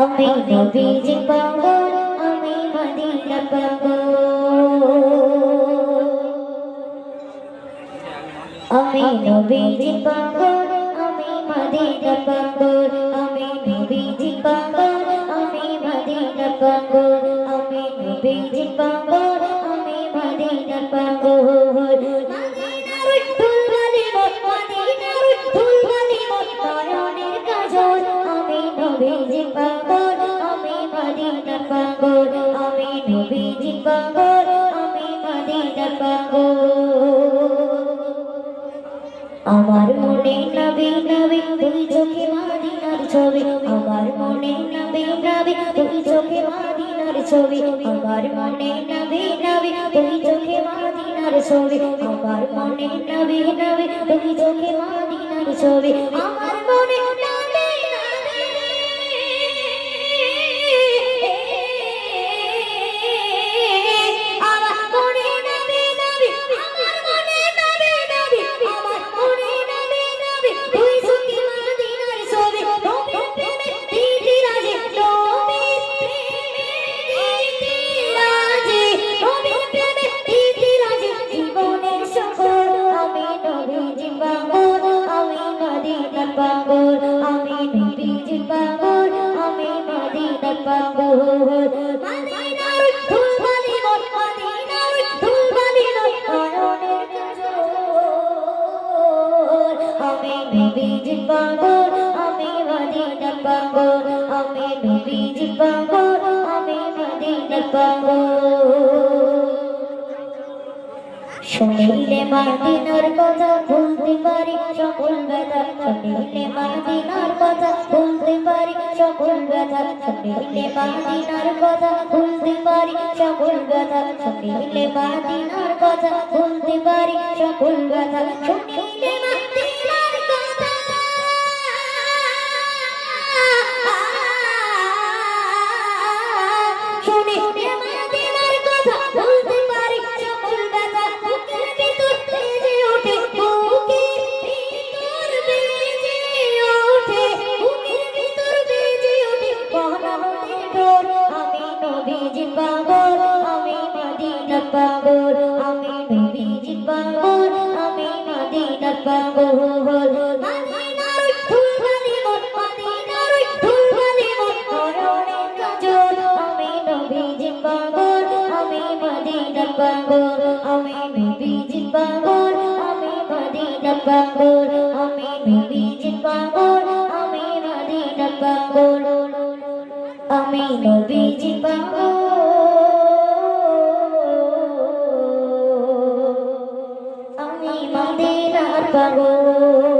আমি নবীজি পাগল, আমি মদিনা পাগল, আমি নবীজি পাগল, আমি মদিনা পাগল, আমি নবীজি পাগল, আমি মদিনা পাগল, আমি নবীজি পাগল, আমি মদিনা পাগল। মদিনার ফুলবালি মদিনার ফুলবালি নয়নের কাজল, আমি নবীজি পাগল, আমি মদিনা পাগল, আমি নবীজি পাগল, আমি মদিনা পাগল। আমার মনে নবী নবী দুই চোখে মদিনার ছবি, আমার মনে নবী নবী দুই চোখে মদিনার ছবি, আমার মনে নবী নবী দুই চোখে মদিনার ছবি, আমার মনে নবী নবী দুই চোখে মদিনার ছবি, আমার মনে পাগল, আমি নবীজি পাগল, আমি মদিনা পাগল। মদিনার ফুলবালি মদিনার ফুলবালি নয়নের কাজল, আমি নবীজি পাগল, আমি মদিনা পাগল, আমি নবীজি পাগল, আমি মদিনা পাগল। শুনিলে মদিনার কথা ভুলতে পারি সকল ব্যথা, শুনিলে মদিনার কথা ভুলতে পারি সকল ব্যথা, শুনিলে মদিনার কথা ভুলতে পারি সকল ব্যথা, শুনিলে মদিনার কথা ভুলতে পারি সকল ব্যথা, শুনিলে মদিনার কথা শুনিলে মদিনার কথা ভুলতে পারি সকল ব্যথা, বুকের ভিতর বেজে ওঠে, বুকের ভিতর বেজে ওঠে, বুকের ভিতর বেজে ওঠে মহব্বতের ঢোল। আমি নবীজি পাগল, আমি মদিনা পাগল, আমি নবীজি পাগল, আমি মদিনা পাগল। মদিনার ফুলবালি মদিনার ফুলবালি নয়নের কাজল, আমি নবীজি পাগল, আমি মদিনা পাগল, আমি নবীজি পাগল, আমি মদিনা পাগল, আমি নবীজি পাগল, আমি মদিনা পাগল, আমি নবীজি পাগল, আমি মদিনা পাগল।